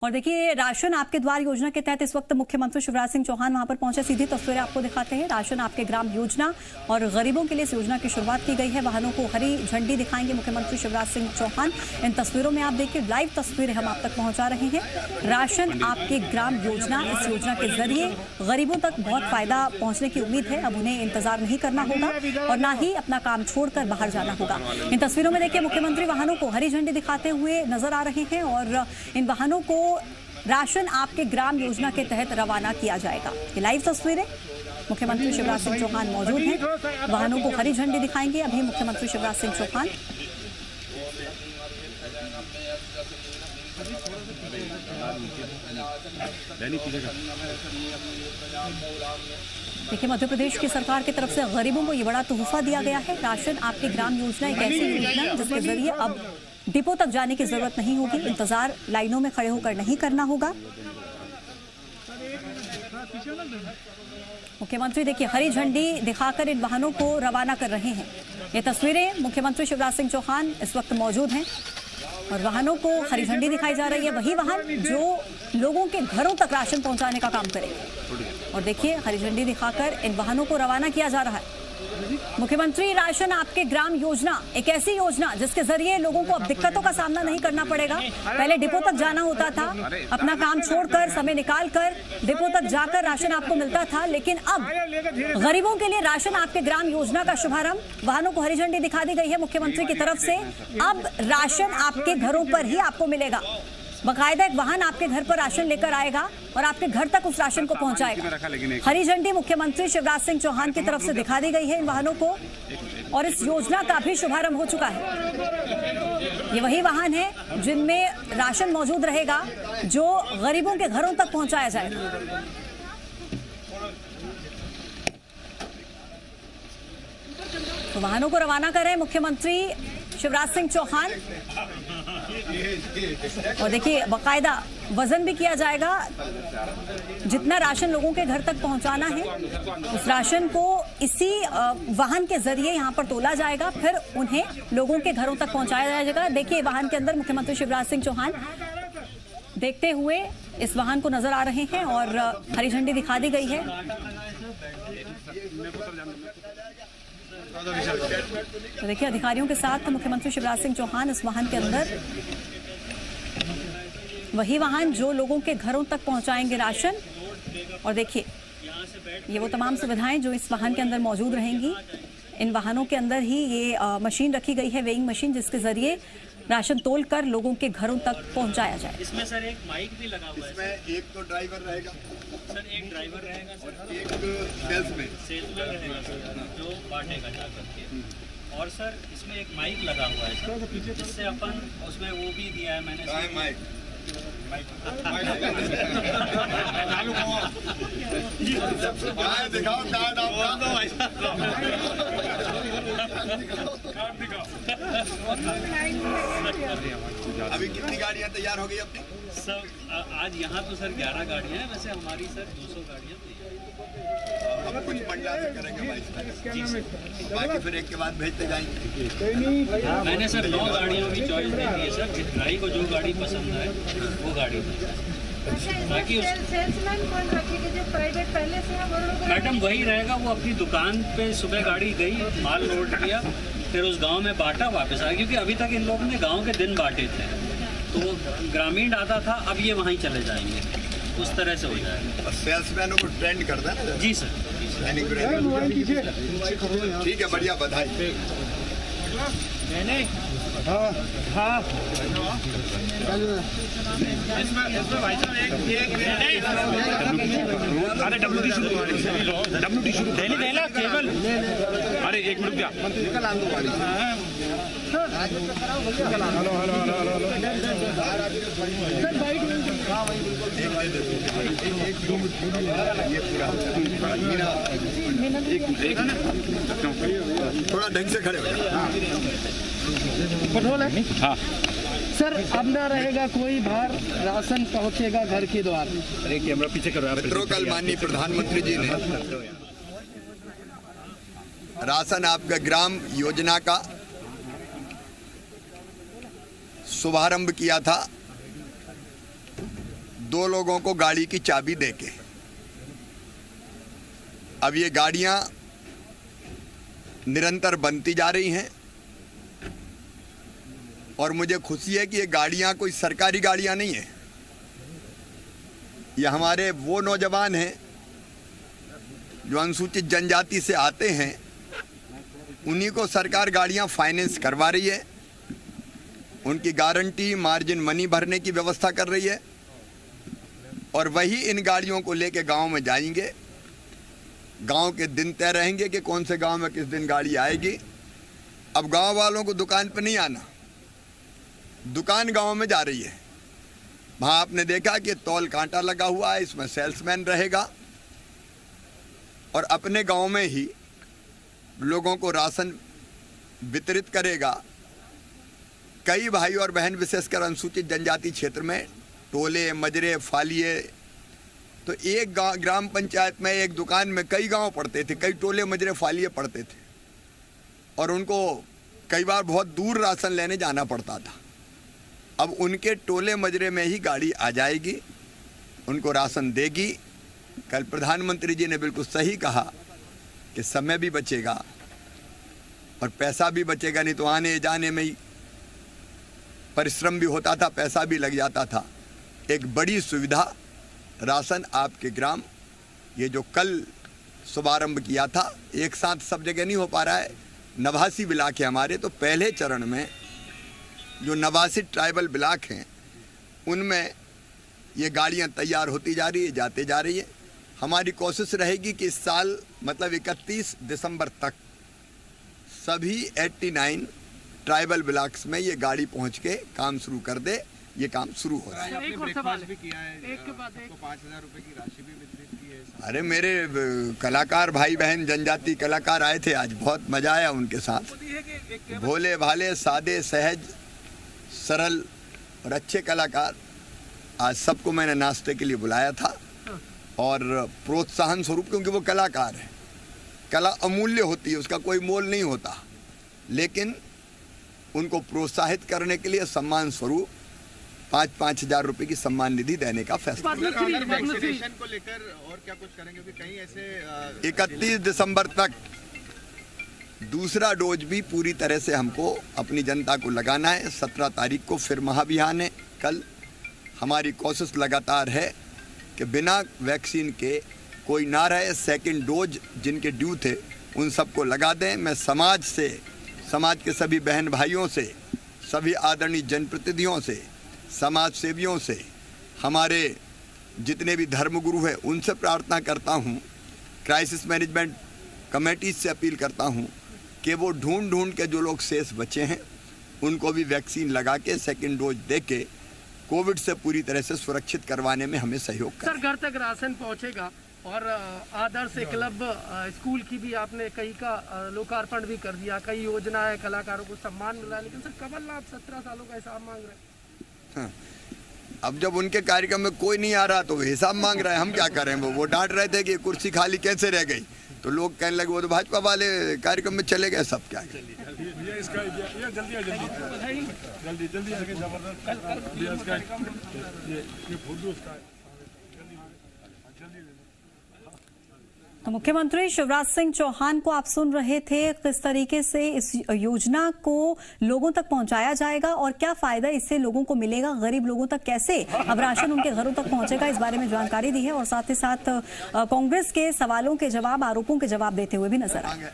और देखिए, राशन आपके द्वार योजना के तहत इस वक्त मुख्यमंत्री शिवराज सिंह चौहान वहां पर पहुंचे। सीधी तस्वीरें आपको दिखाते हैं। राशन आपके ग्राम योजना और गरीबों के लिए इस योजना की शुरुआत की गई है। वाहनों को हरी झंडी दिखाएंगे मुख्यमंत्री शिवराज सिंह चौहान। इन तस्वीरों में आप देखिए, लाइव तस्वीरें हम आप तक पहुंचा रहे हैं। राशन आपके ग्राम योजना, इस योजना के जरिए गरीबों तक बहुत फायदा पहुंचने की उम्मीद है। अब उन्हें इंतजार नहीं करना होगा और ना ही अपना काम छोड़कर बाहर जाना होगा। इन तस्वीरों में देखिए, मुख्यमंत्री वाहनों को हरी झंडी दिखाते हुए नजर आ रहे हैं और इन वाहनों को राशन आपके ग्राम योजना के तहत रवाना किया जाएगा। ये लाइव तस्वीरें, मुख्यमंत्री शिवराज सिंह चौहान मौजूद हैं, वाहनों को हरी झंडी दिखाएंगे अभी मुख्यमंत्री शिवराज सिंह चौहान। देखिए, मध्य प्रदेश की सरकार की तरफ से गरीबों को ये बड़ा तोहफा दिया गया है। राशन आपके ग्राम योजना एक ऐसी योजना है जिसके जरिए अब डिपो तक जाने की जरूरत नहीं होगी, इंतजार लाइनों में खड़े होकर नहीं करना होगा। मुख्यमंत्री देखिए, हरी झंडी दिखाकर इन वाहनों को रवाना कर रहे हैं। ये तस्वीरें, मुख्यमंत्री शिवराज सिंह चौहान इस वक्त मौजूद हैं और वाहनों को हरी झंडी दिखाई जा रही है। वही वाहन जो लोगों के घरों तक राशन पहुंचाने का काम करेंगे। और देखिए, हरी झंडी दिखाकर इन वाहनों को रवाना किया जा रहा है। मुख्यमंत्री राशन आपके ग्राम योजना एक ऐसी योजना जिसके जरिए लोगों को अब दिक्कतों का सामना नहीं करना पड़ेगा। पहले डिपो तक जाना होता था, अपना काम छोड़कर समय निकालकर डिपो तक जाकर राशन आपको मिलता था, लेकिन अब गरीबों के लिए राशन आपके ग्राम योजना का शुभारंभ, वाहनों को हरी झंडी दिखा दी गई है मुख्यमंत्री की तरफ से। अब राशन आपके घरों पर ही आपको मिलेगा। बाकायदा एक वाहन आपके घर पर राशन लेकर आएगा और आपके घर तक उस राशन को पहुंचाएगा। हरी झंडी मुख्यमंत्री शिवराज सिंह चौहान की तरफ से दिखा दी गई है इन वाहनों को और इस योजना का भी शुभारंभ हो चुका है। ये वही वाहन है जिनमें राशन मौजूद रहेगा जो गरीबों के घरों तक पहुंचाया जाएगा। तो वाहनों को रवाना कर रहे हैं मुख्यमंत्री शिवराज सिंह चौहान और देखिए, बाकायदा वजन भी किया जाएगा। जितना राशन लोगों के घर तक पहुंचाना है उस राशन को इसी वाहन के जरिए यहां पर तोला जाएगा, फिर उन्हें लोगों के घरों तक पहुंचाया जाएगा। देखिए, वाहन के अंदर मुख्यमंत्री शिवराज सिंह चौहान देखते हुए इस वाहन को नजर आ रहे हैं और हरी झंडी दिखा दी गई है। तो देखिए, अधिकारियों के साथ मुख्यमंत्री शिवराज सिंह चौहान इस वाहन के अंदर, वही वाहन जो लोगों के घरों तक पहुंचाएंगे राशन। और देखिए, ये वो तमाम सुविधाएं जो इस वाहन के अंदर मौजूद रहेंगी। इन वाहनों के अंदर ही ये मशीन रखी गई है, वेइंग मशीन, जिसके जरिए राशन तोलकर लोगों के घरों तक पहुंचाया जाए। इसमें सर एक माइक भी लगा हुआ है। इसमें एक तो ड्राइवर रहेगा सर, एक ड्राइवर रहेगा सर, और एक सेल्समैन रहेगा सर, जो बांटेगा जा करके। और सर, इसमें एक माइक लगा हुआ है सर, जिससे अपन उसमें वो भी दिया है मैंने माइक दिखाओ कार्ड अभी कितनी गाड़ियां तैयार हो गई अपनी? सर, आज यहाँ तो सर 11 गाड़ियाँ हैं, वैसे हमारी सर 200 गाड़ियाँ तैयार। अब कुछ मंडला से करेंगे भाई, बाकी फिर एक के बाद भेजते जाएंगे। मैंने सर 9 गाड़ियों की चॉइस दे दी है सर, भाई को जो गाड़ी पसंद है वो गाड़ी बाकी सेल्समैन कौन रखेगा? जो प्राइवेट पहले से है वो लोग? मैडम वही रहेगा, वो अपनी दुकान पे सुबह गाड़ी गई, माल लोड किया, फिर उस गांव में बांटा, वापस आया। क्योंकि अभी तक इन लोगों ने गांव के दिन बांटे थे, तो वो ग्रामीण आता था, अब ये वहीं चले जाएंगे, उस तरह से हो जाएगा। और सेल्समैनों को ट्रेंड कर देना। जी सर, ठीक है, बढ़िया, बधाई। हाँ हाँ, इसमें भाई साहब अरे WD शुरू देना केवल। अरे एक मिनट क्या निकल आ दो गाड़ी। थोड़ा ढंग से खड़े हो। पेट्रोल है? हाँ सर, अब ना रहेगा कोई भार, राशन पहुंचेगा घर के द्वार। अरे कैमरा पीछे करो यार। कल माननीय प्रधानमंत्री जी ने राशन आपका ग्राम योजना का शुभारंभ किया था 2 लोगों को गाड़ी की चाबी देके। अब ये गाड़ियां निरंतर बनती जा रही हैं और मुझे खुशी है कि ये गाड़ियां कोई सरकारी गाड़ियां नहीं है। ये हमारे वो नौजवान हैं जो अनुसूचित जनजाति से आते हैं, उन्हीं को सरकार गाड़ियां फाइनेंस करवा रही है, उनकी गारंटी मार्जिन मनी भरने की व्यवस्था कर रही है और वही इन गाड़ियों को लेके गांव में जाएंगे। गांव के दिन तय रहेंगे कि कौन से गांव में किस दिन गाड़ी आएगी। अब गांव वालों को दुकान पर नहीं आना, दुकान गांव में जा रही है। वहाँ आपने देखा कि तौल कांटा लगा हुआ है, इसमें सेल्समैन रहेगा और अपने गांव में ही लोगों को राशन वितरित करेगा। कई भाई और बहन विशेषकर अनुसूचित जनजाति क्षेत्र में टोले मजरे फालिए, तो एक ग्राम पंचायत में एक दुकान में कई गांव पड़ते थे, कई टोले मजरे फालिए पड़ते थे और उनको कई बार बहुत दूर राशन लेने जाना पड़ता था। अब उनके टोले मजरे में ही गाड़ी आ जाएगी, उनको राशन देगी। कल प्रधानमंत्री जी ने बिल्कुल सही कहा कि समय भी बचेगा और पैसा भी बचेगा, नहीं तो आने जाने में ही परिश्रम भी होता था, पैसा भी लग जाता था। एक बड़ी सुविधा राशन आपके ग्राम, ये जो कल शुभारंभ किया था, एक साथ सब जगह नहीं हो पा रहा है। 89 ब्लॉक है हमारे, तो पहले चरण में जो 89 ट्राइबल ब्लॉक हैं उनमें ये गाड़ियां तैयार होती जा रही है, जाते जा रही है। हमारी कोशिश रहेगी कि इस साल मतलब 31 दिसंबर तक सभी 89 ट्राइबल ब्लॉक्स में ये गाड़ी पहुंच के काम शुरू कर दे। ये काम शुरू हो रहा है। अरे मेरे कलाकार भाई बहन जनजाति कलाकार आए थे आज, बहुत मजा आया उनके साथ। भोले भाले सादे सहज सरल और अच्छे कलाकार, आज सबको मैंने नाश्ते के लिए बुलाया था और प्रोत्साहन स्वरूप, क्योंकि वो कलाकार है, कला अमूल्य होती है, उसका कोई मोल नहीं होता, लेकिन उनको प्रोत्साहित करने के लिए सम्मान स्वरूप 5-5 हज़ार रुपए की सम्मान निधि देने का फैसला। वैक्सीनेशन को लेकर और क्या कुछ करेंगे? क्योंकि कहीं ऐसे 31 दिसंबर तक दूसरा डोज भी पूरी तरह से हमको अपनी जनता को लगाना है। 17 तारीख को फिर महाअभियान है। कल हमारी कोशिश लगातार है कि बिना वैक्सीन के कोई ना रहे। सेकंड डोज जिनके ड्यू थे उन सबको लगा दें। मैं समाज से, समाज के सभी बहन भाइयों से, सभी आदरणीय जनप्रतिनिधियों से, समाज सेवियों से, हमारे जितने भी धर्मगुरु हैं उनसे प्रार्थना करता हूं, क्राइसिस मैनेजमेंट कमेटी से अपील करता हूं कि वो ढूंढ के जो लोग शेष बचे हैं उनको भी वैक्सीन लगा के सेकेंड डोज दे के कोविड से पूरी तरह से सुरक्षित करवाने में हमें सहयोग करें। सर, घर तक राशन पहुंचेगा और आदर्श क्लब स्कूल की भी आपने कई का लोकार्पण भी कर दिया, कई योजना है, कलाकारों को सम्मान मिला है, लेकिन सर कमलनाथ 17 सालों का हिसाब मांग रहे हैं। हाँ। अब जब उनके कार्यक्रम में कोई नहीं आ रहा तो हिसाब मांग रहे हैं, हम क्या करें? वो डांट रहे थे कि कुर्सी खाली कैसे रह गई, तो लोग कहने लगे वो तो भाजपा वाले कार्यक्रम में चले गए, सब क्या जल्दी तो मुख्यमंत्री शिवराज सिंह चौहान को आप सुन रहे थे, किस तरीके से इस योजना को लोगों तक पहुंचाया जाएगा और क्या फायदा इससे लोगों को मिलेगा, गरीब लोगों तक कैसे अब राशन उनके घरों तक पहुंचेगा, इस बारे में जानकारी दी है और साथ ही साथ कांग्रेस के सवालों के जवाब, आरोपों के जवाब देते हुए भी नजर आए।